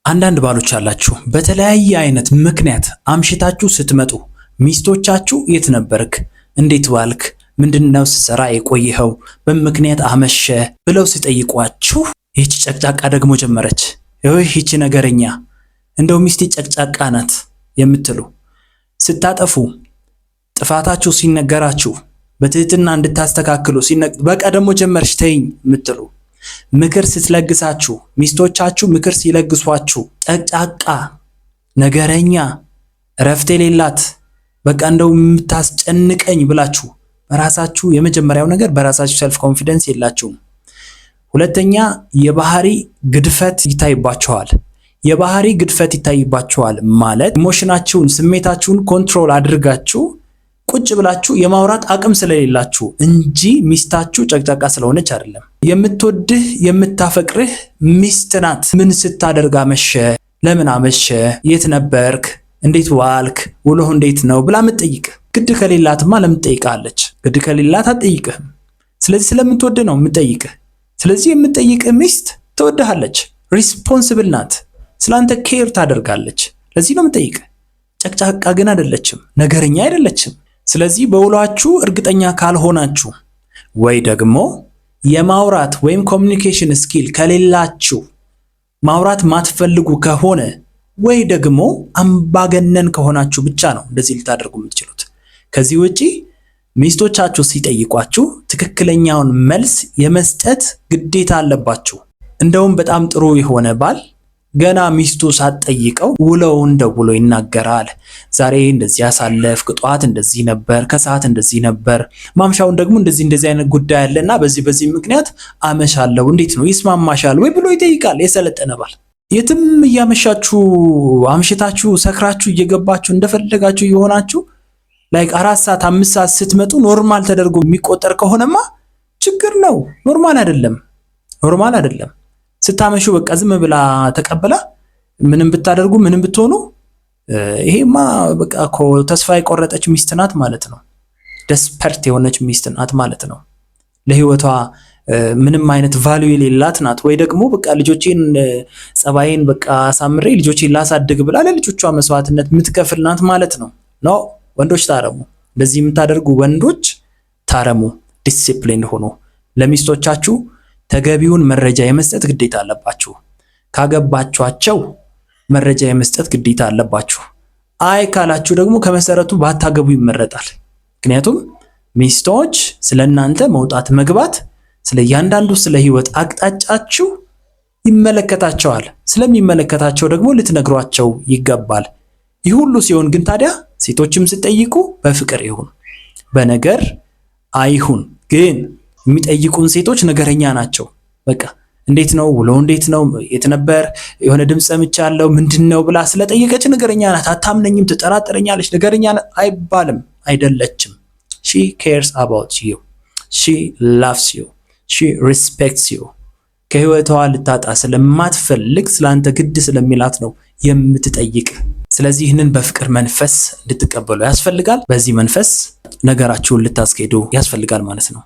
አንዳንድ ባሎች አላችሁ በተለያየ አይነት ምክንያት አምሽታችሁ ስትመጡ ሚስቶቻችሁ የት ነበርክ? እንዴት ዋልክ? ምንድነው ስትሰራ የቆየኸው? በምክንያት አመሸ ብለው ሲጠይቋችሁ ይህች ጨቅጫቃ ደግሞ ጀመረች። ይህች ነገረኛ እንደው ሚስቴ ጨቅጫቃ ናት የምትሉ ስታጠፉ ጥፋታችሁ ሲነገራችሁ በትህትና እንድታስተካክሉ በቃ ደግሞ ጀመርሽ ተይኝ የምትሉ ምክር ስትለግሳችሁ ሚስቶቻችሁ ምክር ሲለግሷችሁ ጨቅጫቃ ነገረኛ እረፍት የሌላት በቃ እንደው የምታስጨንቀኝ ብላችሁ በራሳችሁ የመጀመሪያው ነገር በራሳችሁ ሰልፍ ኮንፊደንስ የላችሁም። ሁለተኛ የባህሪ ግድፈት ይታይባችኋል። የባህሪ ግድፈት ይታይባችኋል ማለት ኢሞሽናችሁን ስሜታችሁን ኮንትሮል አድርጋችሁ ቁጭ ብላችሁ የማውራት አቅም ስለሌላችሁ እንጂ ሚስታችሁ ጨቅጫቃ ስለሆነች አይደለም። የምትወድህ የምታፈቅርህ ሚስት ናት። ምን ስታደርግ አመሸ? ለምን አመሸ? የት ነበርክ? እንዴት ዋልክ? ውሎህ እንዴት ነው ብላ የምትጠይቅ። ግድ ከሌላትማ ለምን ትጠይቃለች? ግድ ከሌላት አትጠይቅህም። ስለዚህ ስለምትወድ ነው የምትጠይቅህ። ስለዚህ የምትጠይቅህ ሚስት ትወድሃለች፣ ሪስፖንሲብል ናት፣ ስላንተ ኬር ታደርጋለች። ለዚህ ነው የምትጠይቅህ። ጨቅጫቃ ግን አይደለችም፣ ነገረኛ አይደለችም። ስለዚህ በውሏችሁ እርግጠኛ ካልሆናችሁ ወይ ደግሞ የማውራት ወይም ኮሚኒኬሽን ስኪል ከሌላችሁ ማውራት ማትፈልጉ ከሆነ ወይ ደግሞ አምባገነን ከሆናችሁ ብቻ ነው እንደዚህ ልታደርጉ የምትችሉት። ከዚህ ውጪ ሚስቶቻችሁ ሲጠይቋችሁ ትክክለኛውን መልስ የመስጠት ግዴታ አለባችሁ። እንደውም በጣም ጥሩ የሆነ ባል ገና ሚስቱ ሳትጠይቀው ውሎውን ደውሎ ይናገራል። ዛሬ እንደዚህ ያሳለፍክ፣ ጠዋት እንደዚህ ነበር፣ ከሰዓት እንደዚህ ነበር፣ ማምሻውን ደግሞ እንደዚህ አይነት ጉዳይ አለና በዚህ ምክንያት አመሻለሁ፣ እንዴት ነው ይስማማሻል ወይ ብሎ ይጠይቃል። የሰለጠነ ባል የትም እያመሻችሁ አምሽታችሁ ሰክራችሁ እየገባችሁ እንደፈለጋችሁ እየሆናችሁ ላይክ 4 ሰዓት 5 ሰዓት ስትመጡ ኖርማል ተደርጎ የሚቆጠር ከሆነማ ችግር ነው። ኖርማል አይደለም። ስታመሹ በቃ ዝም ብላ ተቀበላ ምንም ብታደርጉ ምንም ብትሆኑ ይሄማ በቃ እኮ ተስፋ የቆረጠች ሚስት ናት ማለት ነው። ደስፐርት የሆነች ሚስት ናት ማለት ነው። ለህይወቷ ምንም አይነት ቫልዩ የሌላት ናት። ወይ ደግሞ በቃ ልጆቼን ጸባይን በቃ አሳምሬ ልጆቼን ላሳድግ ብላ ለልጆቿ መስዋዕትነት የምትከፍል ናት ማለት ነው። ኖ ወንዶች ታረሙ። እንደዚህ የምታደርጉ ወንዶች ታረሙ። ዲሲፕሊን ሆኖ ለሚስቶቻችሁ ተገቢውን መረጃ የመስጠት ግዴታ አለባችሁ። ካገባችኋቸው መረጃ የመስጠት ግዴታ አለባችሁ። አይ ካላችሁ ደግሞ ከመሰረቱ ባታገቡ ይመረጣል። ምክንያቱም ሚስቶች ስለናንተ መውጣት መግባት ስለ እያንዳንዱ ስለ ህይወት አቅጣጫችሁ ይመለከታቸዋል። ስለሚመለከታቸው ደግሞ ልትነግሯቸው ይገባል። ይህ ሁሉ ሲሆን ግን ታዲያ ሴቶችም ሲጠይቁ በፍቅር ይሁን በነገር አይሁን። ግን የሚጠይቁን ሴቶች ነገረኛ ናቸው። በቃ እንዴት ነው ውሎ? እንዴት ነው? የት ነበር? የሆነ ድምፅ ሰምቻለሁ ምንድነው ብላ ስለጠየቀች ነገረኛ ናት። አታምነኝም፣ ትጠራጠረኛለች፣ ነገረኛ ናት አይባልም። አይደለችም። she cares about you, she loves you, she respects you። ከህይወቷ ልታጣ ስለማትፈልግ ስላንተ ግድ ስለሚላት ነው የምትጠይቅ። ስለዚህ ይህንን በፍቅር መንፈስ እንድትቀበሉ ያስፈልጋል። በዚህ መንፈስ ነገራችሁን ልታስኬዱ ያስፈልጋል ማለት ነው።